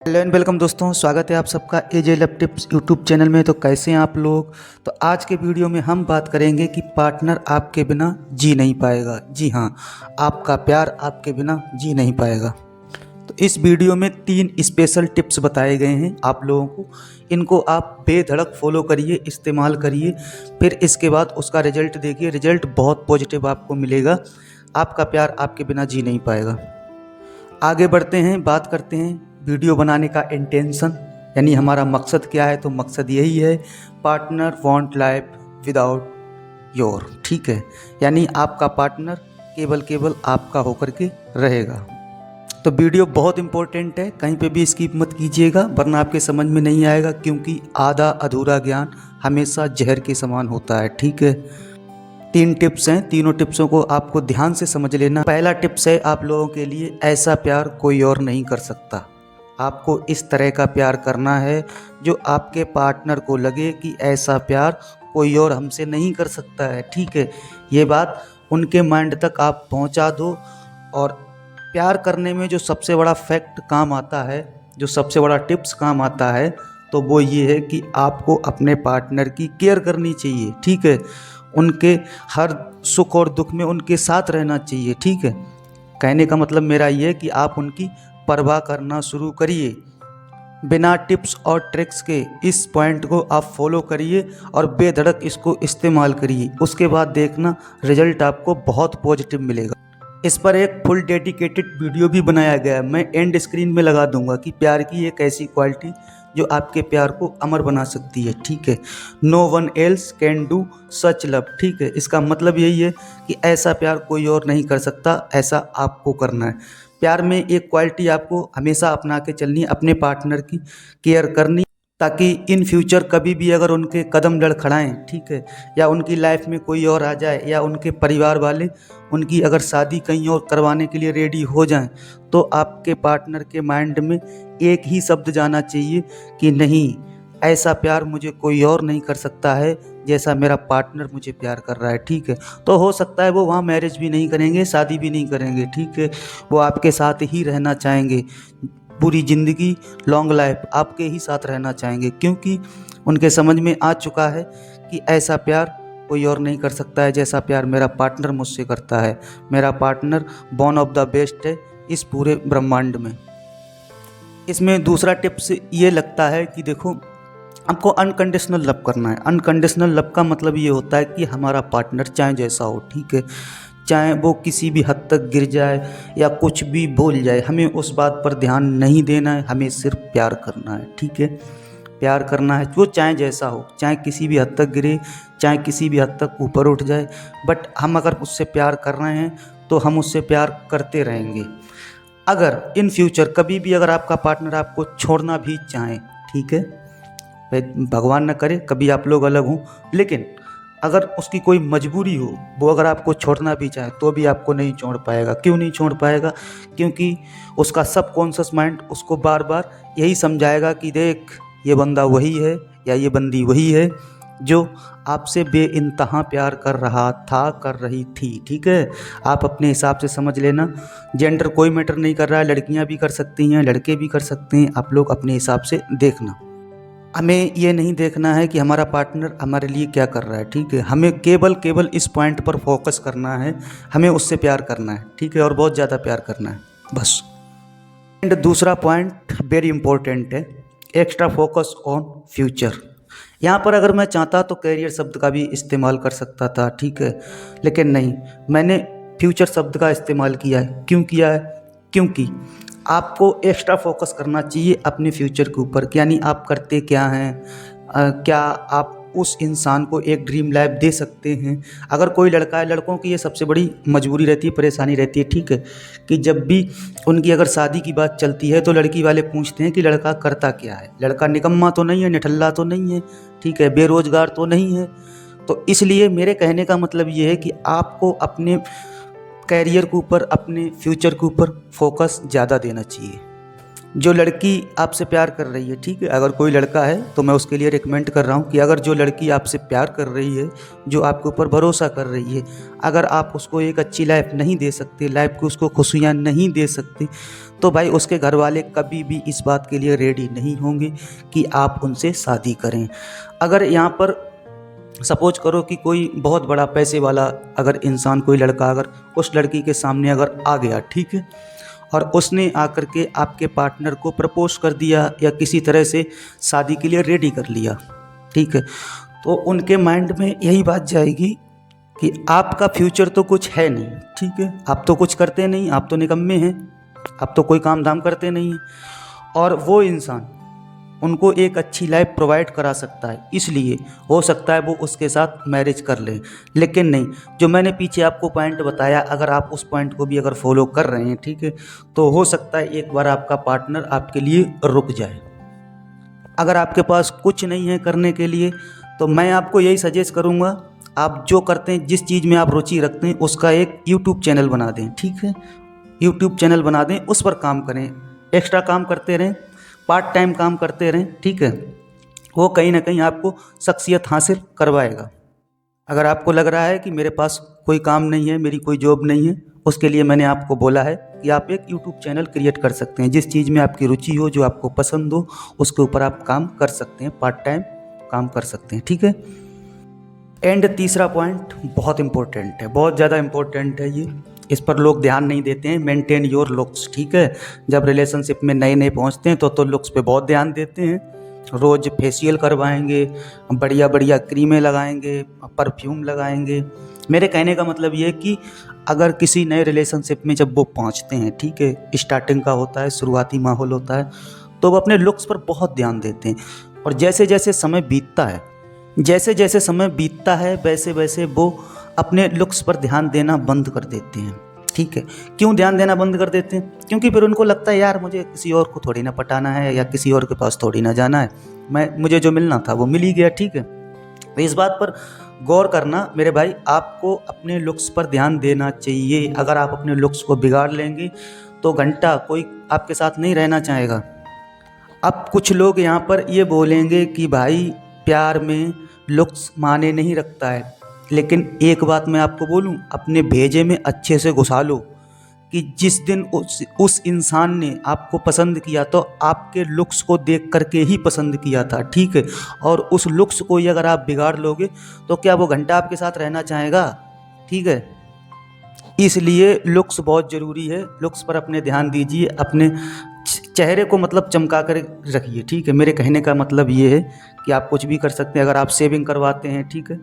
Hello and welcome दोस्तों, स्वागत है आप सबका एजे लव टिप्स यूट्यूब चैनल में। तो कैसे हैं आप लोग। तो आज के वीडियो में हम बात करेंगे कि पार्टनर आपके बिना जी नहीं पाएगा। जी हाँ, आपका प्यार आपके बिना जी नहीं पाएगा। तो इस वीडियो में 3 स्पेशल टिप्स बताए गए हैं आप लोगों को। इनको आप बेधड़क फॉलो करिए, इस्तेमाल करिए, फिर इसके बाद उसका रिजल्ट देखिए। रिजल्ट बहुत पॉजिटिव आपको मिलेगा। आपका प्यार आपके बिना जी नहीं पाएगा। आगे बढ़ते हैं, बात करते हैं वीडियो बनाने का इंटेंशन, यानी हमारा मकसद क्या है। तो मकसद यही है, partner want life without your. ठीक है, यानी आपका पार्टनर केवल आपका होकर के रहेगा। तो वीडियो बहुत इंपॉर्टेंट है, कहीं पे भी स्किप मत कीजिएगा वरना आपके समझ में नहीं आएगा, क्योंकि आधा अधूरा ज्ञान हमेशा जहर के समान होता है। ठीक है, 3 टिप्स हैं, तीनों टिप्सों को आपको ध्यान से समझ लेना। पहला टिप्स है आप लोगों के लिए, ऐसा प्यार कोई और नहीं कर सकता। आपको इस तरह का प्यार करना है जो आपके पार्टनर को लगे कि ऐसा प्यार कोई और हमसे नहीं कर सकता है। ठीक है, ये बात उनके माइंड तक आप पहुंचा दो। और प्यार करने में जो सबसे बड़ा फैक्ट काम आता है, जो सबसे बड़ा टिप्स काम आता है, तो वो ये है कि आपको अपने पार्टनर की केयर करनी चाहिए। ठीक है, उनके हर सुख और दुख में उनके साथ रहना चाहिए। ठीक है, कहने का मतलब मेरा ये है कि आप उनकी परवाह करना शुरू करिए। बिना टिप्स और ट्रिक्स के इस पॉइंट को आप फॉलो करिए और बेधड़क इसको इस्तेमाल करिए। उसके बाद देखना रिजल्ट आपको बहुत पॉजिटिव मिलेगा। इस पर एक फुल डेडिकेटेड वीडियो भी बनाया गया है, मैं एंड स्क्रीन में लगा दूंगा, कि प्यार की एक ऐसी क्वालिटी जो आपके प्यार को अमर बना सकती है। ठीक है, no one else can do such love. ठीक है, इसका मतलब यही है कि ऐसा प्यार कोई और नहीं कर सकता, ऐसा आपको करना है। प्यार में एक क्वालिटी आपको हमेशा अपना के चलनी है, अपने पार्टनर की केयर करनी, ताकि इन फ्यूचर कभी भी अगर उनके कदम लड़खड़ाएं, ठीक है, या उनकी लाइफ में कोई और आ जाए, या उनके परिवार वाले उनकी अगर शादी कहीं और करवाने के लिए रेडी हो जाएं, तो आपके पार्टनर के माइंड में एक ही शब्द जाना चाहिए कि नहीं, ऐसा प्यार मुझे कोई और नहीं कर सकता है जैसा मेरा पार्टनर मुझे प्यार कर रहा है। ठीक है, तो हो सकता है वो वहाँ मैरिज भी नहीं करेंगे, शादी भी नहीं करेंगे। ठीक है, वो आपके साथ ही रहना चाहेंगे, पूरी ज़िंदगी लॉन्ग लाइफ आपके ही साथ रहना चाहेंगे, क्योंकि उनके समझ में आ चुका है कि ऐसा प्यार कोई और नहीं कर सकता है जैसा प्यार मेरा पार्टनर मुझसे करता है। मेरा partner one of the best है इस पूरे ब्रह्मांड में। इसमें दूसरा टिप्स ये लगता है कि देखो, आपको अनकंडीशनल लव करना है। अनकंडीशनल लव का मतलब ये होता है कि हमारा पार्टनर चाहे जैसा हो, ठीक है, चाहे वो किसी भी हद तक गिर जाए या कुछ भी बोल जाए, हमें उस बात पर ध्यान नहीं देना है, हमें सिर्फ प्यार करना है। ठीक है, प्यार करना है, वो चाहे जैसा हो, चाहे किसी भी हद तक गिरे, चाहे किसी भी हद तक ऊपर उठ जाए, बट हम अगर उससे प्यार कर रहे हैं तो हम उससे प्यार करते रहेंगे। अगर इन फ्यूचर कभी भी अगर आपका पार्टनर आपको छोड़ना भी चाहे, ठीक है, भगवान न करे कभी आप लोग अलग हों, लेकिन अगर उसकी कोई मजबूरी हो, वो अगर आपको छोड़ना भी चाहे तो भी आपको नहीं छोड़ पाएगा। क्यों नहीं छोड़ पाएगा? क्योंकि उसका सबकॉन्शियस माइंड उसको बार बार यही समझाएगा कि देख, ये बंदा वही है या ये बंदी वही है जो आपसे बेइंतहा प्यार कर रहा था, कर रही थी। ठीक है, आप अपने हिसाब से समझ लेना, जेंडर कोई मैटर नहीं कर रहा है, लड़कियां भी कर सकती हैं, लड़के भी कर सकते हैं, आप लोग अपने हिसाब से देखना। हमें ये नहीं देखना है कि हमारा पार्टनर हमारे लिए क्या कर रहा है। ठीक है, हमें केवल इस पॉइंट पर फोकस करना है, हमें उससे प्यार करना है। ठीक है, और बहुत ज़्यादा प्यार करना है, बस। एंड दूसरा पॉइंट वेरी इंपॉर्टेंट है, एक्स्ट्रा फोकस ऑन फ्यूचर। यहाँ पर अगर मैं चाहता तो कैरियर शब्द का भी इस्तेमाल कर सकता था, ठीक है, लेकिन नहीं, मैंने फ्यूचर शब्द का इस्तेमाल किया है। क्यों किया है? क्योंकि आपको एक्स्ट्रा फोकस करना चाहिए अपने फ्यूचर के ऊपर, यानी आप करते क्या हैं, क्या आप उस इंसान को एक ड्रीम लाइफ दे सकते हैं। अगर कोई लड़का है, लड़कों की ये सबसे बड़ी मजबूरी रहती है, परेशानी रहती है, ठीक है, कि जब भी उनकी अगर शादी की बात चलती है तो लड़की वाले पूछते हैं कि लड़का करता क्या है, लड़का निकम्मा तो नहीं है, निठल्ला तो नहीं है, ठीक है, बेरोजगार तो नहीं है। तो इसलिए मेरे कहने का मतलब ये है कि आपको अपने कैरियर के ऊपर, अपने फ्यूचर के ऊपर फोकस ज़्यादा देना चाहिए। जो लड़की आपसे प्यार कर रही है, ठीक है, अगर कोई लड़का है तो मैं उसके लिए रिकमेंड कर रहा हूँ कि अगर जो लड़की आपसे प्यार कर रही है, जो आपके ऊपर भरोसा कर रही है, अगर आप उसको एक अच्छी लाइफ नहीं दे सकते, लाइफ की उसको खुशियाँ नहीं दे सकते, तो भाई उसके घर वाले कभी भी इस बात के लिए रेडी नहीं होंगे कि आप उनसे शादी करें। अगर यहाँ पर सपोज करो कि कोई बहुत बड़ा पैसे वाला अगर इंसान, कोई लड़का अगर उस लड़की के सामने अगर आ गया, ठीक है, और उसने आकर के आपके पार्टनर को प्रपोज कर दिया या किसी तरह से शादी के लिए रेडी कर लिया, ठीक है, तो उनके माइंड में यही बात जाएगी कि आपका फ्यूचर तो कुछ है नहीं, ठीक है, आप तो कुछ करते नहीं, आप तो निकम्मे हैं, आप तो कोई काम धाम करते नहीं हैं, और वो इंसान उनको एक अच्छी लाइफ प्रोवाइड करा सकता है, इसलिए हो सकता है वो उसके साथ मैरिज कर लें। लेकिन नहीं, जो मैंने पीछे आपको पॉइंट बताया, अगर आप उस पॉइंट को भी अगर फॉलो कर रहे हैं, ठीक है, तो हो सकता है एक बार आपका पार्टनर आपके लिए रुक जाए। अगर आपके पास कुछ नहीं है करने के लिए, तो मैं आपको यही सजेस्ट करूँगा, आप जो करते हैं, जिस चीज़ में आप रुचि रखते हैं, उसका एक यूट्यूब चैनल बना दें, ठीक है, यूट्यूब चैनल बना दें, उस पर काम करें, एक्स्ट्रा काम करते रहें, पार्ट टाइम काम करते रहें, ठीक है, वो कहीं ना कहीं आपको शख्सियत हासिल करवाएगा। अगर आपको लग रहा है कि मेरे पास कोई काम नहीं है, मेरी कोई जॉब नहीं है, उसके लिए मैंने आपको बोला है कि आप एक यूट्यूब चैनल क्रिएट कर सकते हैं, जिस चीज़ में आपकी रुचि हो, जो आपको पसंद हो, उसके ऊपर आप काम कर सकते हैं, पार्ट टाइम काम कर सकते हैं, ठीक है। एंड तीसरा पॉइंट बहुत इंपॉर्टेंट है, बहुत ज़्यादा इंपॉर्टेंट है ये, इस पर लोग ध्यान नहीं देते हैं। मेंटेन योर लुक्स, ठीक है, जब रिलेशनशिप में नए नए पहुंचते हैं तो लुक्स पे बहुत ध्यान देते हैं, रोज़ फेशियल करवाएंगे, बढ़िया बढ़िया क्रीमें लगाएंगे, परफ्यूम लगाएंगे। मेरे कहने का मतलब ये है कि अगर किसी नए रिलेशनशिप में जब वो पहुंचते हैं, ठीक है, स्टार्टिंग का होता है, शुरुआती माहौल होता है, तो वो अपने लुक्स पर बहुत ध्यान देते हैं, और जैसे जैसे समय बीतता है, जैसे जैसे समय बीतता है, वैसे वैसे वो अपने लुक्स पर ध्यान देना बंद कर देते हैं, ठीक है। क्यों ध्यान देना बंद कर देते हैं? क्योंकि फिर उनको लगता है यार मुझे किसी और को थोड़ी ना पटाना है, या किसी और के पास थोड़ी ना जाना है, मुझे जो मिलना था वो मिल ही गया, ठीक है। तो इस बात पर गौर करना मेरे भाई, आपको अपने लुक्स पर ध्यान देना चाहिए। अगर आप अपने लुक्स को बिगाड़ लेंगे तो घंटा कोई आपके साथ नहीं रहना चाहेगा। अब कुछ लोग यहाँ पर ये बोलेंगे कि भाई प्यार में लुक्स माने नहीं रखता है, लेकिन एक बात मैं आपको बोलूं, अपने भेजे में अच्छे से घुसा लो कि जिस दिन उस इंसान ने आपको पसंद किया तो आपके लुक्स को देख करके ही पसंद किया था, ठीक है, और उस लुक्स को ही अगर आप बिगाड़ लोगे तो क्या वो घंटा आपके साथ रहना चाहेगा, ठीक है। इसलिए लुक्स बहुत ज़रूरी है, लुक्स पर अपने ध्यान दीजिए, अपने चेहरे को मतलब चमका कर रखिए, ठीक है। मेरे कहने का मतलब ये है कि आप कुछ भी कर सकते हैं। अगर आप सेविंग करवाते हैं, ठीक है,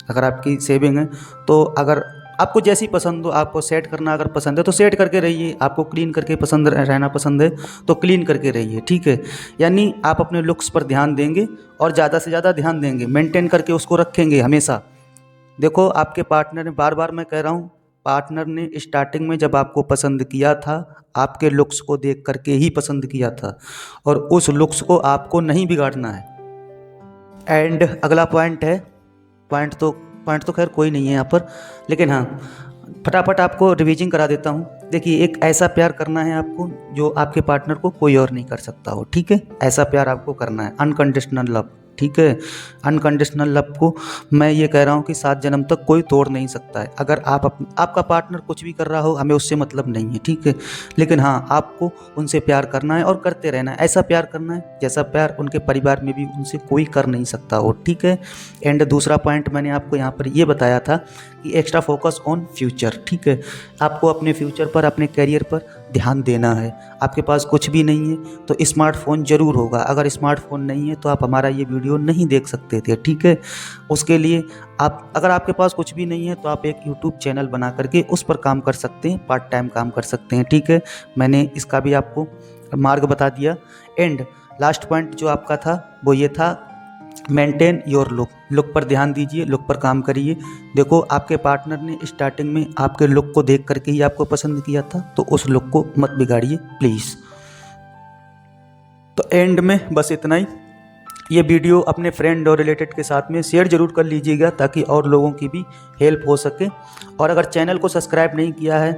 अगर आपकी सेविंग है तो अगर आपको जैसी पसंद हो, आपको सेट करना अगर पसंद है तो सेट करके रहिए, आपको क्लीन करके पसंद रहना पसंद है तो क्लीन करके रहिए, ठीक है। यानी आप अपने लुक्स पर ध्यान देंगे और ज़्यादा से ज़्यादा ध्यान देंगे, मेंटेन करके उसको रखेंगे हमेशा। देखो आपके पार्टनर ने, बार बार मैं कह रहा हूँ, पार्टनर ने स्टार्टिंग में जब आपको पसंद किया था, आपके लुक्स को देख करके ही पसंद किया था, और उस लुक्स को आपको नहीं बिगाड़ना है। एंड अगला पॉइंट है, पॉइंट तो खैर कोई नहीं है यहाँ पर, लेकिन हाँ फटाफट आपको रिवीजिंग करा देता हूँ। देखिए, एक ऐसा प्यार करना है आपको जो आपके पार्टनर को कोई और नहीं कर सकता हो, ठीक है, ऐसा प्यार आपको करना है, अनकंडीशनल लव, ठीक है। अनकंडीशनल लव को मैं ये कह रहा हूँ कि 7 जन्म तक कोई तोड़ नहीं सकता है। अगर आपका पार्टनर कुछ भी कर रहा हो, हमें उससे मतलब नहीं है, ठीक है, लेकिन हाँ आपको उनसे प्यार करना है और करते रहना है। ऐसा प्यार करना है जैसा प्यार उनके परिवार में भी उनसे कोई कर नहीं सकता हो, ठीक है। एंड दूसरा पॉइंट मैंने आपको यहाँ पर ये बताया था कि एक्स्ट्रा फोकस ऑन फ्यूचर, ठीक है। आपको अपने फ्यूचर पर, अपने करियर पर ध्यान देना है। आपके पास कुछ भी नहीं है तो स्मार्टफोन ज़रूर होगा, अगर स्मार्टफोन नहीं है तो आप हमारा ये वीडियो नहीं देख सकते थे, ठीक है। उसके लिए आप, अगर आपके पास कुछ भी नहीं है तो आप एक यूट्यूब चैनल बना करके उस पर काम कर सकते हैं, पार्ट टाइम काम कर सकते हैं, ठीक है। मैंने इसका भी आपको मार्ग बता दिया। एंड लास्ट पॉइंट जो आपका था वो ये था, मेंटेन योर लुक पर ध्यान दीजिए, लुक पर काम करिए। देखो आपके पार्टनर ने स्टार्टिंग में आपके लुक को देख करके ही आपको पसंद किया था, तो उस लुक को मत बिगाड़िए प्लीज़। तो एंड में बस इतना ही, ये वीडियो अपने फ्रेंड और रिलेटेड के साथ में शेयर ज़रूर कर लीजिएगा ताकि और लोगों की भी हेल्प हो सके। और अगर चैनल को सब्सक्राइब नहीं किया है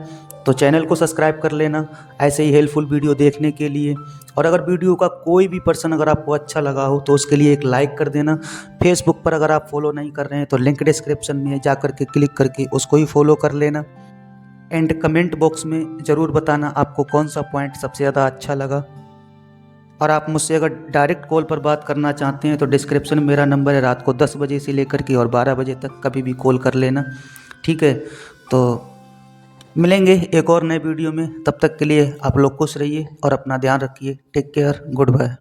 तो चैनल को सब्सक्राइब कर लेना ऐसे ही हेल्पफुल वीडियो देखने के लिए। और अगर वीडियो का कोई भी पर्सन अगर आपको अच्छा लगा हो तो उसके लिए एक लाइक कर देना। फेसबुक पर अगर आप फॉलो नहीं कर रहे हैं तो लिंक डिस्क्रिप्शन में जा कर के क्लिक करके उसको ही फॉलो कर लेना। एंड कमेंट बॉक्स में ज़रूर बताना आपको कौन सा पॉइंट सबसे ज़्यादा अच्छा लगा। और आप मुझसे अगर डायरेक्ट कॉल पर बात करना चाहते हैं तो डिस्क्रिप्शन में मेरा नंबर है, रात को 10 बजे से लेकर के और 12 बजे तक कभी भी कॉल कर लेना, ठीक है। तो मिलेंगे एक और नए वीडियो में, तब तक के लिए आप लोग खुश रहिए और अपना ध्यान रखिए। Take care, good bye.